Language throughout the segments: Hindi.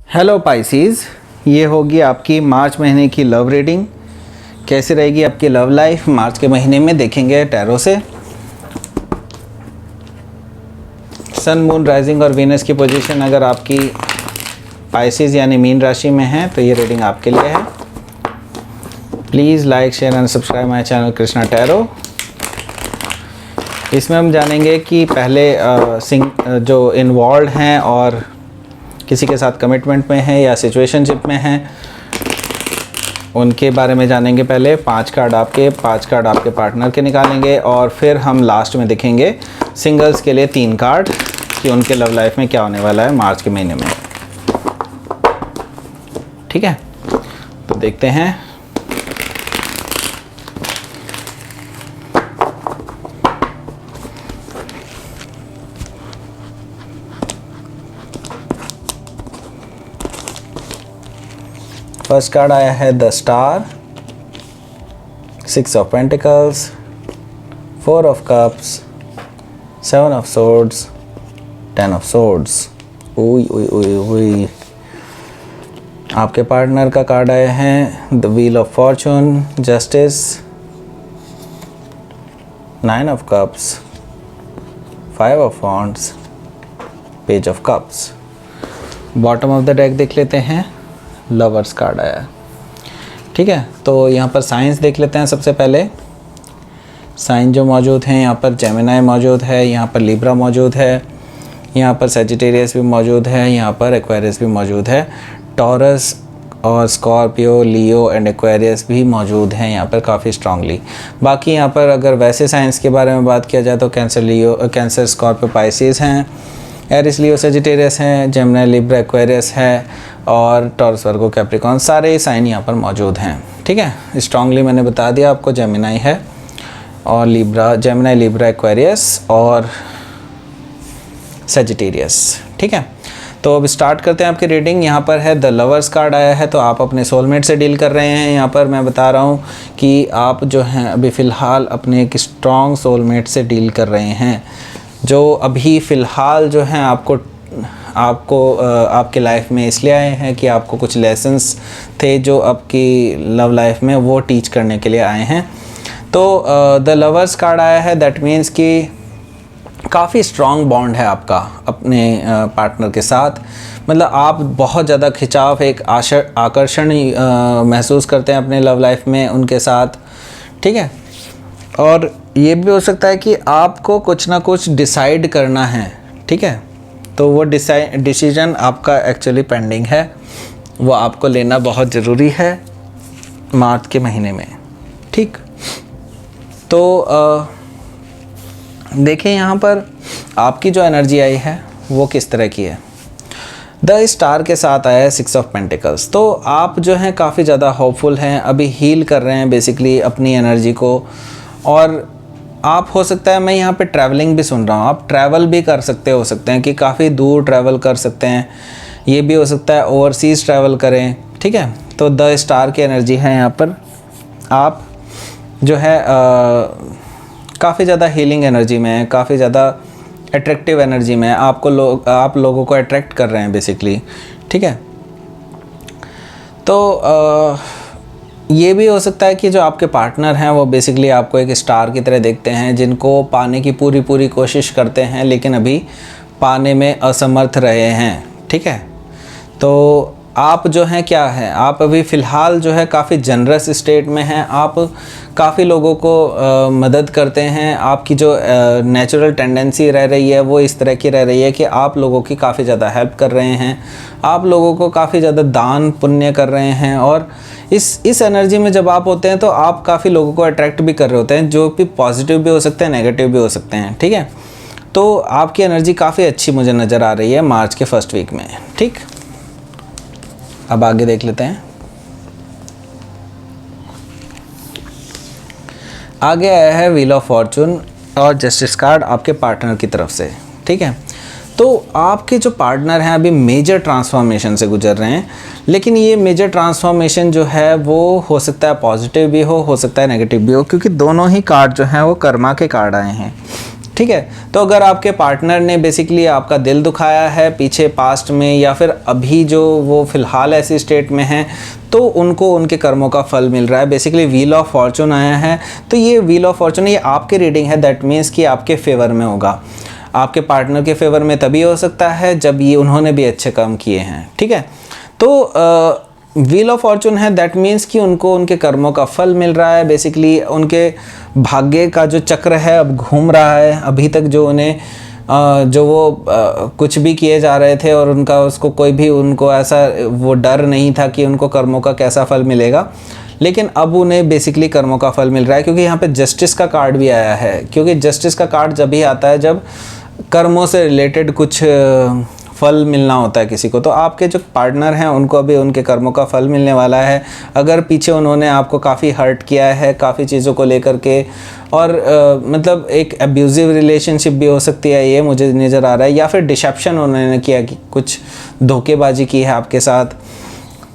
हेलो पाइसीज, ये होगी आपकी मार्च महीने की लव रीडिंग। कैसी रहेगी आपकी लव लाइफ मार्च के महीने में देखेंगे टैरो से। सन, मून, राइजिंग और वीनस की पोजीशन अगर आपकी पाइसीज यानी मीन राशि में है तो ये रीडिंग आपके लिए है। Please like, share and subscribe my channel Krishna tarot. इसमें हम जानेंगे कि पहले जो इन्वॉल्व हैं और किसी के साथ कमिटमेंट में है या सिचुएशनशिप में हैं उनके बारे में जानेंगे। पहले 5 कार्ड आपके पार्टनर के निकालेंगे और फिर हम लास्ट में देखेंगे सिंगल्स के लिए 3 कार्ड कि उनके लव लाइफ में क्या होने वाला है मार्च के महीने में। ठीक है, तो देखते हैं। फर्स्ट कार्ड आया है the star, 6 of pentacles, 4 of cups, 7 of swords, 10 of swords. उई आपके पार्टनर का कार्ड आया है the wheel of Fortune, justice, 9 of cups, 5 of wands, page of cups. Bottom of the deck देख लेते हैं, लवर्स कार्ड आया। ठीक है, तो यहाँ पर साइंस देख लेते हैं। सबसे पहले साइन जो मौजूद हैं, यहाँ पर जेमिनाई मौजूद है, यहाँ पर लिब्रा मौजूद है, यहाँ पर सेजिटेरियस भी मौजूद है, यहाँ पर एक्वेरियस भी मौजूद है। टॉरस और स्कॉर्पियो, लियो एंड एक्वेरियस भी मौजूद हैं यहाँ पर काफ़ी स्ट्रांगली। बाकी यहाँ पर अगर वैसे साइंस के बारे में बात किया जाए तो कैंसर, स्कॉर्पियो, पाइसिस हैं, एरिस, लियो, सेजिटेरियस हैं, जेमिनी, लिब्रा, एक्वेरियस है और टॉरस, वर्गो, कैप्रिकॉर्न, सारे साइन यहाँ पर मौजूद हैं। ठीक है, स्ट्रांगली मैंने बता दिया आपको जेमिनी है और लिब्रा, जेमिनी, लिब्रा, एक्वेरियस और सेजिटेरियस। ठीक है, तो अब स्टार्ट करते हैं आपकी रीडिंग। यहाँ पर है द लवर्स कार्ड आया है, तो आप अपने सोलमेट से डील कर रहे हैं। यहाँ पर मैं बता रहा हूँ कि आप जो हैं अभी फ़िलहाल अपने एक स्ट्रॉन्ग सोलमेट से डील कर रहे हैं जो अभी फ़िलहाल जो हैं आपको आपके लाइफ में इसलिए आए हैं कि आपको कुछ लेसन्स थे जो आपकी लव लाइफ में वो टीच करने के लिए आए हैं। तो द लवर्स कार्ड आया है, दैट मीन्स कि काफ़ी स्ट्रॉन्ग बॉन्ड है आपका अपने पार्टनर के साथ। मतलब आप बहुत ज़्यादा खिंचाव, एक आकर्षण महसूस करते हैं अपने लव लाइफ में उनके साथ। ठीक है, और ये भी हो सकता है कि आपको कुछ ना कुछ डिसाइड करना है। ठीक है, तो वो डिसीजन आपका एक्चुअली पेंडिंग है, वो आपको लेना बहुत ज़रूरी है मार्च के महीने में। ठीक, तो देखें यहाँ पर आपकी जो एनर्जी आई है वो किस तरह की है। द स्टार के साथ आया है 6 ऑफ पेंटिकल्स। तो आप जो हैं काफ़ी ज़्यादा होपफुल हैं, अभी हील कर रहे हैं बेसिकली अपनी एनर्जी को। और आप हो सकता है, मैं यहाँ पे ट्रैवलिंग भी सुन रहा हूँ, आप ट्रैवल भी कर सकते हैं कि काफ़ी दूर ट्रैवल कर सकते हैं। ये भी हो सकता है ओवरसीज़ ट्रैवल करें। ठीक है, तो द स्टार की एनर्जी है यहाँ पर। आप जो है काफ़ी ज़्यादा हीलिंग एनर्जी में है, काफ़ी ज़्यादा अट्रैक्टिव एनर्जी में है। आप लोगों को अट्रैक्ट कर रहे हैं बेसिकली। ठीक है, तो ये भी हो सकता है कि जो आपके पार्टनर हैं वो बेसिकली आपको एक स्टार की तरह देखते हैं, जिनको पाने की पूरी कोशिश करते हैं लेकिन अभी पाने में असमर्थ रहे हैं। ठीक है, तो आप जो हैं क्या है, आप अभी फ़िलहाल जो है काफ़ी जनरस स्टेट में हैं। आप काफ़ी लोगों को मदद करते हैं। आपकी जो नेचुरल टेंडेंसी रह रही है वो इस तरह की रह रही है कि आप लोगों की काफ़ी ज़्यादा हेल्प कर रहे हैं, आप लोगों को काफ़ी ज़्यादा दान पुण्य कर रहे हैं। और इस एनर्जी में जब आप होते हैं तो आप काफ़ी लोगों को अट्रैक्ट भी कर रहे होते हैं, जो कि पॉजिटिव भी हो सकते हैं, नेगेटिव भी हो सकते हैं। ठीक है, तो आपकी एनर्जी काफ़ी अच्छी मुझे नज़र आ रही है मार्च के फर्स्ट वीक में। ठीक, अब आगे देख लेते हैं। आगे आया है व्हील ऑफ फॉर्चून और जस्टिस कार्ड आपके पार्टनर की तरफ से। ठीक है, तो आपके जो पार्टनर हैं अभी मेजर ट्रांसफॉर्मेशन से गुजर रहे हैं, लेकिन ये मेजर ट्रांसफॉर्मेशन जो है वो हो सकता है पॉजिटिव भी हो सकता है नेगेटिव भी हो, क्योंकि दोनों ही कार्ड जो हैं वो कर्मा के कार्ड आए हैं। ठीक है। तो अगर आपके पार्टनर ने बेसिकली आपका दिल दुखाया है पीछे पास्ट में, या फिर अभी जो वो फ़िलहाल ऐसी स्टेट में हैं, तो उनको उनके कर्मों का फल मिल रहा है। बेसिकली व्हील ऑफ फॉर्चून आया है, तो ये व्हील ऑफ फॉर्चून ये आपकी रीडिंग है, दैट मीन्स कि आपके फेवर में होगा। आपके पार्टनर के फेवर में तभी हो सकता है जब ये उन्होंने भी अच्छे काम किए हैं, ठीक है। तो व्हील ऑफ फॉर्चून है, दैट मीन्स कि उनको उनके कर्मों का फल मिल रहा है। बेसिकली उनके भाग्य का जो चक्र है अब घूम रहा है। अभी तक जो उन्हें जो वो कुछ भी किए जा रहे थे और उनका उसको कोई भी उनको ऐसा वो डर नहीं था कि उनको कर्मों का कैसा फल मिलेगा, लेकिन अब उन्हें बेसिकली कर्मों का फल मिल रहा है। क्योंकि यहाँ पे जस्टिस का कार्ड भी आया है, क्योंकि जस्टिस का कार्ड जब भी आता है जब कर्मों से रिलेटेड कुछ फल मिलना होता है किसी को। तो आपके जो पार्टनर हैं उनको अभी उनके कर्मों का फल मिलने वाला है। अगर पीछे उन्होंने आपको काफ़ी हर्ट किया है काफ़ी चीज़ों को लेकर के, और मतलब एक अब्यूज़िव रिलेशनशिप भी हो सकती है, ये मुझे नज़र आ रहा है, या फिर डिसेप्शन उन्होंने किया कि कुछ धोखेबाजी की है आपके साथ,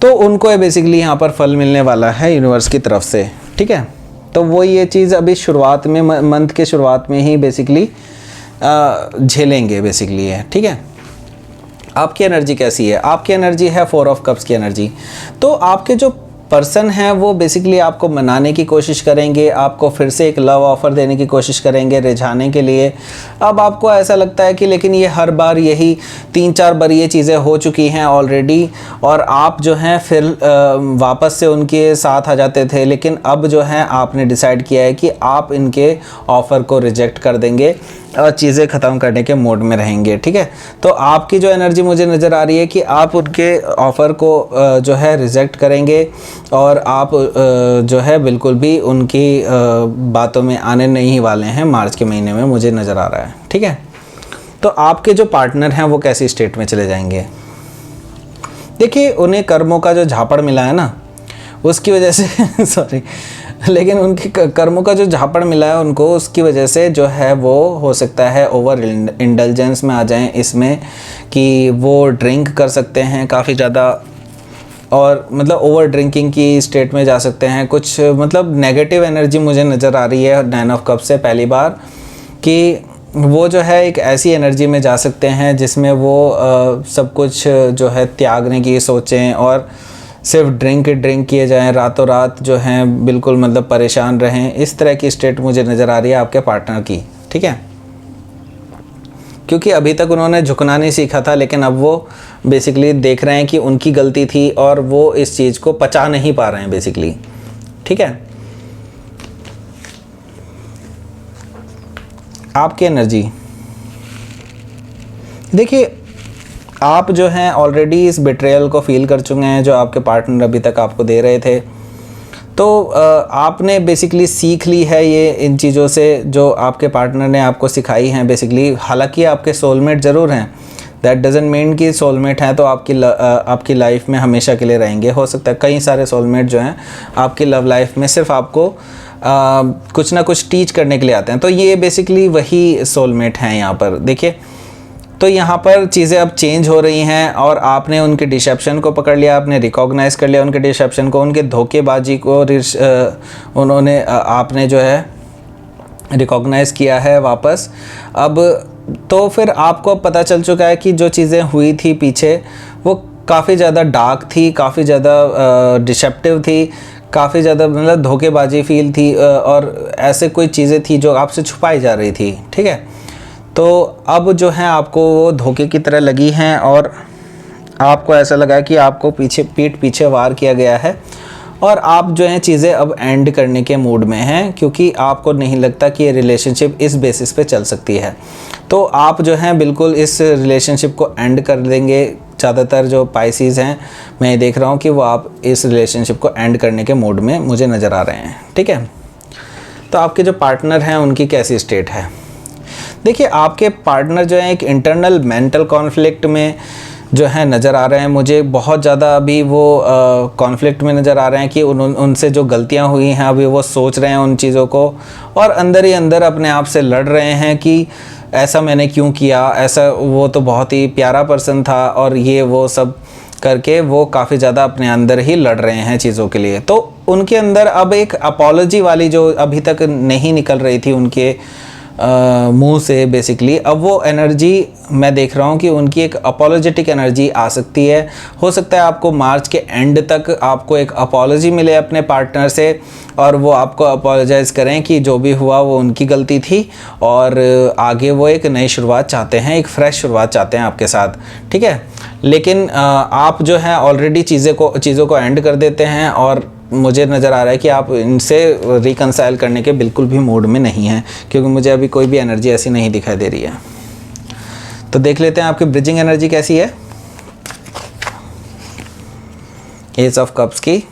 तो उनको बेसिकली यहाँ पर फल मिलने वाला है यूनिवर्स की तरफ से, ठीक है। तो वो ये चीज़ अभी शुरुआत में मंथ के शुरुआत में ही बेसिकली झेलेंगे बेसिकली है, ठीक है। आपकी एनर्जी कैसी है? आपकी एनर्जी है 4 ऑफ कप्स की एनर्जी। तो आपके जो पर्सन हैं वो बेसिकली आपको मनाने की कोशिश करेंगे, आपको फिर से एक लव ऑफ़र देने की कोशिश करेंगे रिझाने के लिए। अब आपको ऐसा लगता है कि लेकिन ये हर बार यही 3-4 बार ये चीज़ें हो चुकी हैं ऑलरेडी, और आप जो हैं फिर वापस से उनके साथ आ जाते थे, लेकिन अब जो है आपने डिसाइड किया है कि आप इनके ऑफ़र को रिजेक्ट कर देंगे और चीज़ें ख़त्म करने के मोड में रहेंगे, ठीक है। तो आपकी जो एनर्जी मुझे नज़र आ रही है कि आप उनके ऑफ़र को जो है रिजेक्ट करेंगे, और आप जो है बिल्कुल भी उनकी बातों में आने नहीं वाले हैं मार्च के महीने में, मुझे नज़र आ रहा है, ठीक है। तो आपके जो पार्टनर हैं वो कैसी स्टेट में चले जाएंगे? देखिए, उन्हें कर्मों का जो झापड़ मिला है ना, उसकी वजह से सॉरी, लेकिन उनके कर्मों का जो झापड़ मिला है उनको, उसकी वजह से जो है वो हो सकता है ओवर इंडल्जेंस में आ जाएं इसमें, कि वो ड्रिंक कर सकते हैं काफ़ी ज़्यादा, और मतलब ओवर ड्रिंकिंग की स्टेट में जा सकते हैं। कुछ मतलब नेगेटिव एनर्जी मुझे नज़र आ रही है 9 ऑफ कप्स से पहली बार, कि वो जो है एक ऐसी एनर्जी में जा सकते हैं जिसमें वो सब कुछ जो है त्यागने की सोचें, और सिर्फ ड्रिंक किए जाएं, रातों रात जो हैं बिल्कुल मतलब परेशान रहें। इस तरह की स्टेट मुझे नज़र आ रही है आपके पार्टनर की, ठीक है। क्योंकि अभी तक उन्होंने झुकना नहीं सीखा था, लेकिन अब वो बेसिकली देख रहे हैं कि उनकी गलती थी और वो इस चीज़ को पचा नहीं पा रहे हैं बेसिकली, ठीक है। आपकी एनर्जी देखिए, आप जो हैं ऑलरेडी इस बिट्रेयल को फील कर चुके हैं जो आपके पार्टनर अभी तक आपको दे रहे थे। तो आपने बेसिकली सीख ली है ये इन चीज़ों से जो आपके पार्टनर ने आपको सिखाई हैं बेसिकली। हालांकि आपके सोलमेट ज़रूर हैं, दैट डजंट मीन कि सोलमेट हैं तो आपकी लाइफ में हमेशा के लिए रहेंगे। हो सकता है कई सारे सोलमेट जो हैं आपकी लव लाइफ में सिर्फ आपको कुछ ना कुछ टीच करने के लिए आते हैं। तो ये बेसिकली वही सोलमेट हैं यहाँ पर। देखिए, तो यहाँ पर चीज़ें अब चेंज हो रही हैं और आपने उनके डिसेप्शन को पकड़ लिया, आपने रिकॉग्नाइज़ कर लिया उनके डिसेप्शन को, उनके धोखेबाजी को उन्होंने आपने जो है रिकॉग्नाइज़ किया है वापस। अब तो फिर आपको पता चल चुका है कि जो चीज़ें हुई थी पीछे वो काफ़ी ज़्यादा डार्क थी, काफ़ी ज़्यादा डिसेप्टिव थी, काफ़ी ज़्यादा मतलब धोखेबाजी फील थी, और ऐसे कोई चीज़ें थी जो आपसे छुपाई जा रही थी, ठीक है। तो अब जो है आपको वो धोखे की तरह लगी हैं और आपको ऐसा लगा कि आपको पीठ पीछे वार किया गया है, और आप जो हैं चीज़ें अब एंड करने के मूड में हैं, क्योंकि आपको नहीं लगता कि ये रिलेशनशिप इस बेसिस पे चल सकती है। तो आप जो हैं बिल्कुल इस रिलेशनशिप को एंड कर देंगे। ज़्यादातर जो पाइसीज़ हैं मैं देख रहा हूँ कि वो आप इस रिलेशनशिप को एंड करने के मूड में मुझे नज़र आ रहे हैं, ठीक है। तो आपके जो पार्टनर हैं उनकी कैसी स्टेट है? देखिए, आपके पार्टनर जो है एक इंटरनल मेंटल कॉन्फ्लिक्ट में जो है नज़र आ रहे हैं मुझे। बहुत ज़्यादा अभी वो कॉन्फ्लिक्ट में नज़र आ रहे हैं कि उनसे जो गलतियां हुई हैं अभी वो सोच रहे हैं उन चीज़ों को, और अंदर ही अंदर अपने आप से लड़ रहे हैं कि ऐसा मैंने क्यों किया, ऐसा वो तो बहुत ही प्यारा पर्सन था, और ये वो सब करके वो काफ़ी ज़्यादा अपने अंदर ही लड़ रहे हैं चीज़ों के लिए। तो उनके अंदर अब एक अपॉलॉजी वाली जो अभी तक नहीं निकल रही थी उनके मुंह से बेसिकली। अब वो एनर्जी मैं देख रहा हूँ कि उनकी एक अपोलोजेटिक एनर्जी आ सकती है। हो सकता है आपको मार्च के एंड तक आपको एक अपोलॉजी मिले अपने पार्टनर से और वो आपको अपोलोजाइज़ करें कि जो भी हुआ वो उनकी गलती थी और आगे वो एक नई शुरुआत चाहते हैं, एक फ्रेश शुरुआत चाहते हैं आपके साथ, ठीक है। लेकिन आप जो है ऑलरेडी चीज़ों को एंड कर देते हैं और मुझे नज़र आ रहा है कि आप इनसे रिकंसाइल करने के बिल्कुल भी मूड में नहीं हैं, क्योंकि मुझे अभी कोई भी एनर्जी ऐसी नहीं दिखाई दे रही है। तो देख लेते हैं आपकी ब्रिजिंग एनर्जी कैसी है। एस ऑफ कप्स की,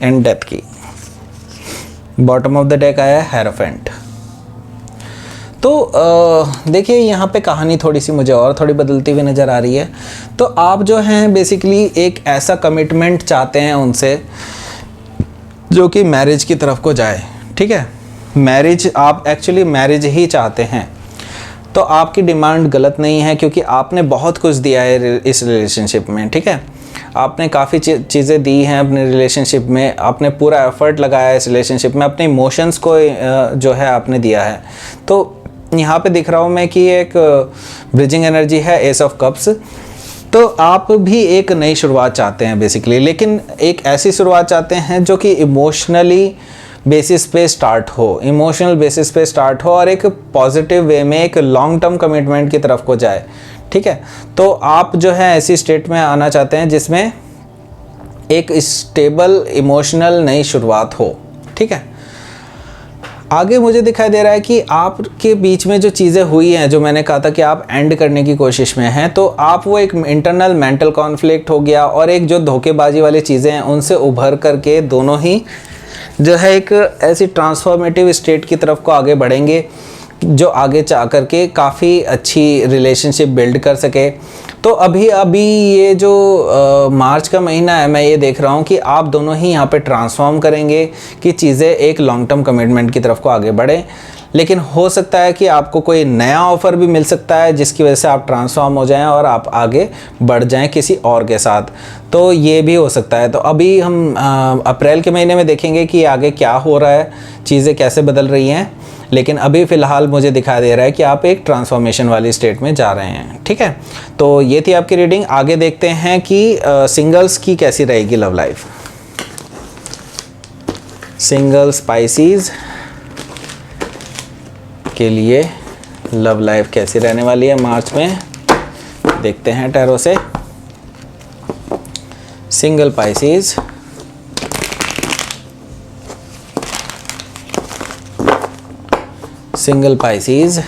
एंड डेथ की। बॉटम ऑफ द डेक आया है हेरोफेंट। तो देखिए यहाँ पे कहानी थोड़ी सी मुझे और थोड़ी बदलती हुई नज़र आ रही है। तो आप जो हैं बेसिकली एक ऐसा कमिटमेंट चाहते हैं उनसे जो कि मैरिज की तरफ को जाए, ठीक है। मैरिज, आप एक्चुअली मैरिज ही चाहते हैं। तो आपकी डिमांड गलत नहीं है, क्योंकि आपने बहुत कुछ दिया है इस रिलेशनशिप में, ठीक है। आपने काफ़ी चीज़ें दी हैं अपने रिलेशनशिप में, आपने पूरा एफर्ट लगाया है इस रिलेशनशिप में, अपने इमोशंस को जो है आपने दिया है। तो यहाँ पे दिख रहा हूँ मैं कि एक ब्रिजिंग एनर्जी है, एस ऑफ कप्स। तो आप भी एक नई शुरुआत चाहते हैं बेसिकली, लेकिन एक ऐसी शुरुआत चाहते हैं जो कि इमोशनली बेसिस पे स्टार्ट हो, इमोशनल बेसिस पे स्टार्ट हो और एक पॉजिटिव वे में एक लॉन्ग टर्म कमिटमेंट की तरफ को जाए, ठीक है। तो आप जो है ऐसी स्टेट में आना चाहते हैं जिसमें एक स्टेबल इमोशनल नई शुरुआत हो, ठीक है। आगे मुझे दिखाई दे रहा है कि आपके बीच में जो चीज़ें हुई हैं, जो मैंने कहा था कि आप एंड करने की कोशिश में हैं, तो आप वो एक इंटरनल मेंटल कॉन्फ्लिक्ट हो गया और एक जो धोखेबाजी वाली चीज़ें हैं उनसे उभर करके दोनों ही जो है एक ऐसी ट्रांसफॉर्मेटिव स्टेट की तरफ को आगे बढ़ेंगे जो आगे जा करके काफ़ी अच्छी रिलेशनशिप बिल्ड कर सके। तो अभी ये जो मार्च का महीना है, मैं ये देख रहा हूँ कि आप दोनों ही यहाँ पे ट्रांसफॉर्म करेंगे कि चीज़ें एक लॉन्ग टर्म कमिटमेंट की तरफ को आगे बढ़े। लेकिन हो सकता है कि आपको कोई नया ऑफ़र भी मिल सकता है जिसकी वजह से आप ट्रांसफॉर्म हो जाएं और आप आगे बढ़ जाएं किसी और के साथ, तो ये भी हो सकता है। तो अभी हम अप्रैल के महीने में देखेंगे कि आगे क्या हो रहा है, चीज़ें कैसे बदल रही हैं। लेकिन अभी फ़िलहाल मुझे दिखाई दे रहा है कि आप एक ट्रांसफॉर्मेशन वाली स्टेट में जा रहे हैं, ठीक है। तो ये थी आपकी रीडिंग। आगे देखते हैं कि सिंगल्स की कैसी रहेगी लव लाइफ। सिंगल स्पाइसीज के लिए लव लाइफ कैसी रहने वाली है मार्च में, देखते हैं टैरो से। Single Pisces, single Pisces,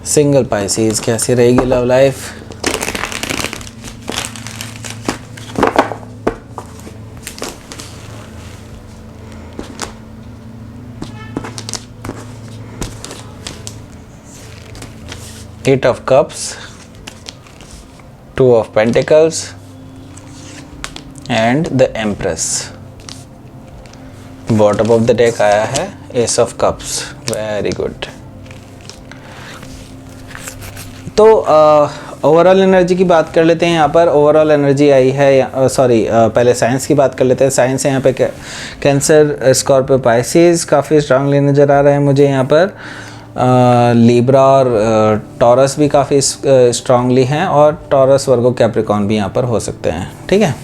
single Pisces कैसी रहेगी love life. Eight of Cups, Two of Pentacles and the Empress. Bottom of the deck आया है Ace of Cups. Very good. तो ओवरऑल एनर्जी की बात कर लेते हैं। यहाँ पर ओवरऑल एनर्जी आई है, सॉरी पहले साइंस की बात कर लेते हैं। साइंस है यहाँ पे कैंसर, स्कॉर्पियो, पाइसेस काफ़ी स्ट्रांगली नज़र आ रहे हैं मुझे यहाँ पर। लीब्रा और टॉरस भी काफ़ी स्ट्रांगली हैं और टॉरस, वर्गो, कैप्रिकॉन भी यहाँ पर हो सकते हैं, ठीक है।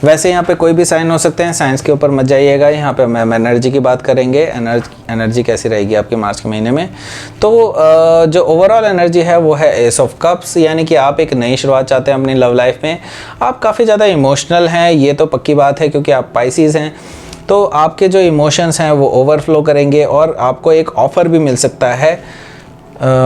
वैसे यहाँ पे कोई भी साइन हो सकते हैं, साइंस के ऊपर मत जाइएगा। यहाँ पे हम एनर्जी की बात करेंगे, एनर्जी कैसी रहेगी आपके मार्च के महीने में। तो जो ओवरऑल एनर्जी है वो है एस ऑफ कप्स, यानी कि आप एक नई शुरुआत चाहते हैं अपनी लव लाइफ में। आप काफ़ी ज़्यादा इमोशनल हैं, ये तो पक्की बात है, क्योंकि आप पाइसीज़ हैं। तो आपके जो इमोशंस हैं वो ओवरफ्लो करेंगे और आपको एक ऑफ़र भी मिल सकता है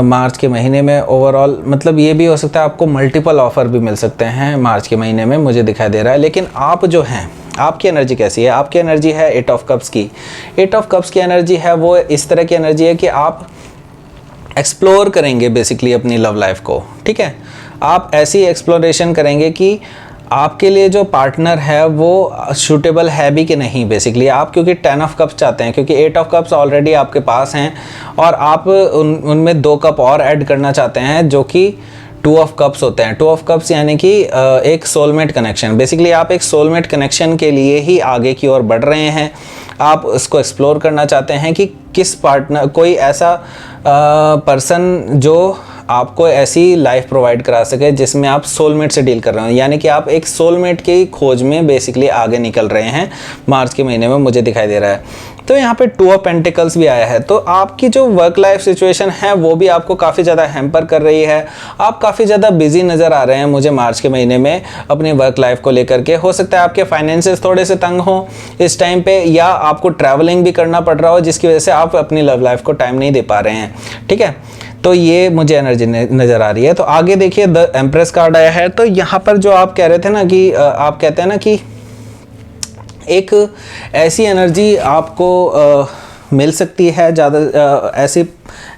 मार्च के महीने में। ओवरऑल मतलब ये भी हो सकता है आपको मल्टीपल ऑफ़र भी मिल सकते हैं मार्च के महीने में, मुझे दिखाई दे रहा है। लेकिन आप जो हैं, आपकी एनर्जी कैसी है? आपकी एनर्जी है एट ऑफ कप्स की। एट ऑफ कप्स की एनर्जी है वो इस तरह की एनर्जी है कि आप एक्सप्लोर करेंगे बेसिकली अपनी लव लाइफ को, ठीक है। आप ऐसी एक्सप्लोरेशन करेंगे कि आपके लिए जो पार्टनर है वो सूटेबल है भी कि नहीं। बेसिकली आप क्योंकि 10 ऑफ कप्स चाहते हैं, क्योंकि 8 ऑफ कप्स ऑलरेडी आपके पास हैं और आप उनमें 2 कप और ऐड करना चाहते हैं जो कि 2 ऑफ कप्स होते हैं। 2 ऑफ कप्स यानी कि एक सोलमेट कनेक्शन। बेसिकली आप एक सोलमेट कनेक्शन के लिए ही आगे की ओर बढ़ रहे हैं। आप उसको एक्सप्लोर करना चाहते हैं कि किस पार्टनर, कोई ऐसा पर्सन जो आपको ऐसी लाइफ प्रोवाइड करा सके जिसमें आप सोलमेट से डील कर रहे हो, यानी कि आप एक सोलमेट की खोज में बेसिकली आगे निकल रहे हैं मार्च के महीने में, मुझे दिखाई दे रहा है। तो यहाँ पे 2 ऑफ पेंटिकल्स भी आया है। तो आपकी जो वर्क लाइफ सिचुएशन है वो भी आपको काफ़ी ज़्यादा हैम्पर कर रही है। आप काफ़ी ज़्यादा बिजी नज़र आ रहे हैं मुझे मार्च के महीने में अपनी वर्क लाइफ को लेकर के। हो सकता है आपके फाइनेंसेस थोड़े से तंग हों इस टाइम पे, या आपको ट्रैवलिंग भी करना पड़ रहा हो जिसकी वजह से आप अपनी लव लाइफ को टाइम नहीं दे पा रहे हैं। ठीक है, तो ये मुझे एनर्जी नज़र आ रही है। तो आगे देखिए द एम्प्रेस कार्ड आया है। तो यहाँ पर जो आप कह रहे थे ना कि आप कहते हैं ना कि एक ऐसी एनर्जी आपको मिल सकती है, ज़्यादा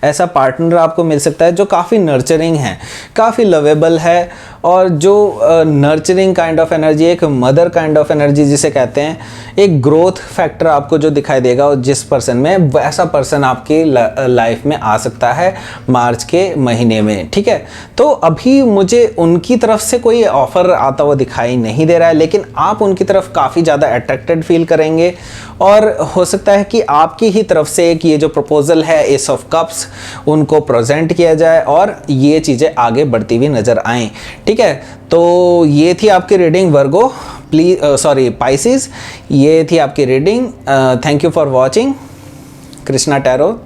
ऐसा पार्टनर आपको मिल सकता है जो काफ़ी नर्चरिंग है, काफ़ी लवेबल है, और जो नर्चरिंग काइंड ऑफ एनर्जी, एक मदर काइंड ऑफ एनर्जी जिसे कहते हैं, एक ग्रोथ फैक्टर आपको जो दिखाई देगा और जिस पर्सन में, वैसा पर्सन आपकी लाइफ में आ सकता है मार्च के महीने में। ठीक है, तो अभी मुझे उनकी तरफ से कोई ऑफ़र आता हुआ दिखाई नहीं दे रहा है, लेकिन आप उनकी तरफ काफ़ी ज़्यादा अट्रैक्टेड फील करेंगे और हो सकता है कि आपकी ही तरफ से एक ये जो प्रपोजल है एस ऑफ कप्स उनको प्रेजेंट किया जाए और ये चीज़ें आगे बढ़ती हुई नज़र आएं। ठीक है, तो ये थी आपकी रीडिंग वर्गो, पाइसेस, ये थी आपकी reading. Thank you for watching Krishna tarot.